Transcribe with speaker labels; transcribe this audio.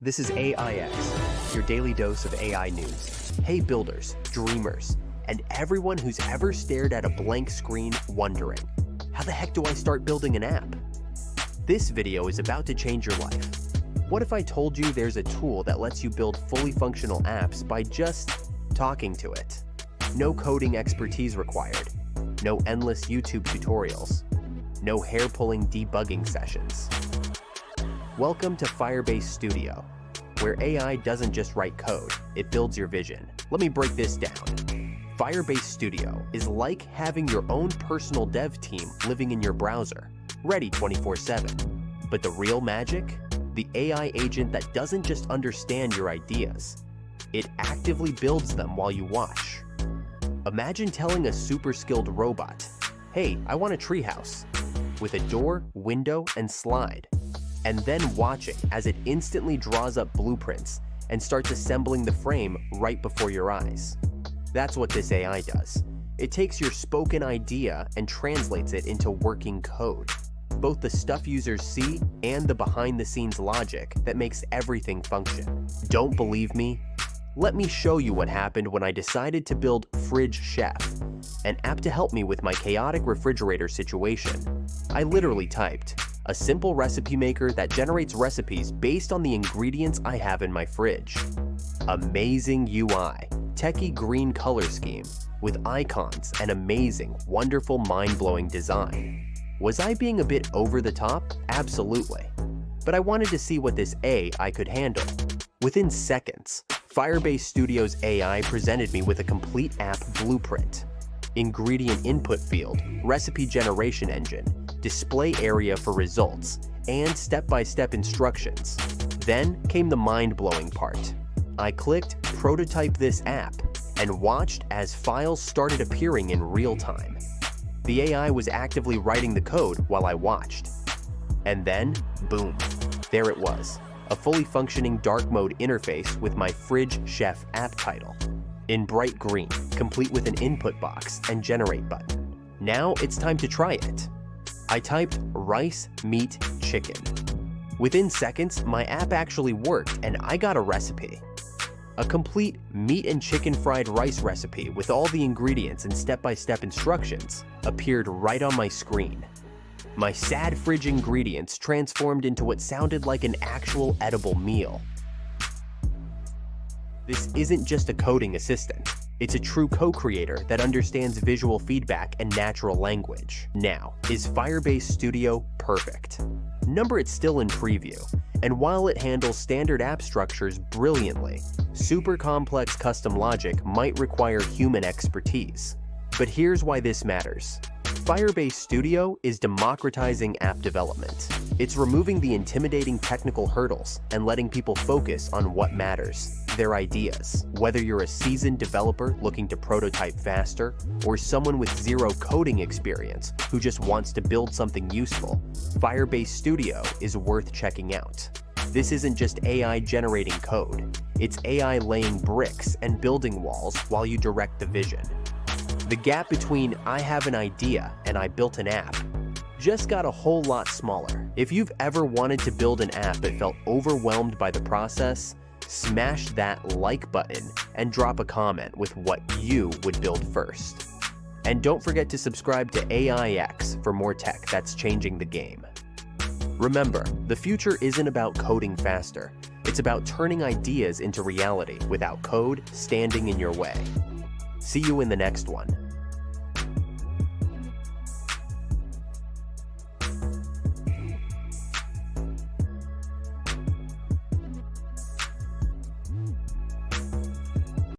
Speaker 1: This is AIX, your daily dose of AI news. Hey builders, dreamers, and everyone who's ever stared at a blank screen wondering, how the heck do I start building an app? This video is about to change your life. What if I told you there's a tool that lets you build fully functional apps by just talking to it? No coding expertise required, no endless YouTube tutorials, no hair-pulling debugging sessions. Welcome to Firebase Studio, where AI doesn't just write code, it builds your vision. Let me break this down. Firebase Studio is like having your own personal dev team living in your browser, ready 24/7. But the real magic? The AI agent that doesn't just understand your ideas, it actively builds them while you watch. Imagine telling a super skilled robot, hey, I want a treehouse, with a door, window, and slide, and then watching as it instantly draws up blueprints and starts assembling the frame right before your eyes. That's what this AI does. It takes your spoken idea and translates it into working code, both the stuff users see and the behind-the-scenes logic that makes everything function. Don't believe me? Let me show you what happened when I decided to build Fridge Chef, an app to help me with my chaotic refrigerator situation. I literally typed, a simple recipe maker that generates recipes based on the ingredients I have in my fridge. Amazing UI, techie green color scheme, with icons and amazing, wonderful, mind-blowing design. Was I being a bit over the top? Absolutely. But I wanted to see what this AI could handle. Within seconds, Firebase Studio's AI presented me with a complete app blueprint, ingredient input field, recipe generation engine, display area for results, and step-by-step instructions. Then came the mind-blowing part. I clicked prototype this app and watched as files started appearing in real time. The AI was actively writing the code while I watched. And then, boom, there it was, a fully functioning dark mode interface with my Fridge Chef app title, in bright green, complete with an input box and generate button. Now it's time to try it. I typed rice, meat, chicken. Within seconds, my app actually worked and I got a recipe. A complete meat and chicken fried rice recipe with all the ingredients and step-by-step instructions appeared right on my screen. My sad fridge ingredients transformed into what sounded like an actual edible meal. This isn't just a coding assistant. It's a true co-creator that understands visual feedback and natural language. Now, is Firebase Studio perfect? Number it's still in preview, and while it handles standard app structures brilliantly, super complex custom logic might require human expertise. But here's why this matters. Firebase Studio is democratizing app development. It's removing the intimidating technical hurdles and letting people focus on what matters, their ideas. Whether you're a seasoned developer looking to prototype faster, or someone with zero coding experience who just wants to build something useful, Firebase Studio is worth checking out. This isn't just AI generating code, it's AI laying bricks and building walls while you direct the vision. The gap between I have an idea and I built an app just got a whole lot smaller. If you've ever wanted to build an app but felt overwhelmed by the process, smash that like button and drop a comment with what you would build first. And don't forget to subscribe to AIX for more tech that's changing the game. Remember, the future isn't about coding faster. It's about turning ideas into reality without code standing in your way. See you in the next one.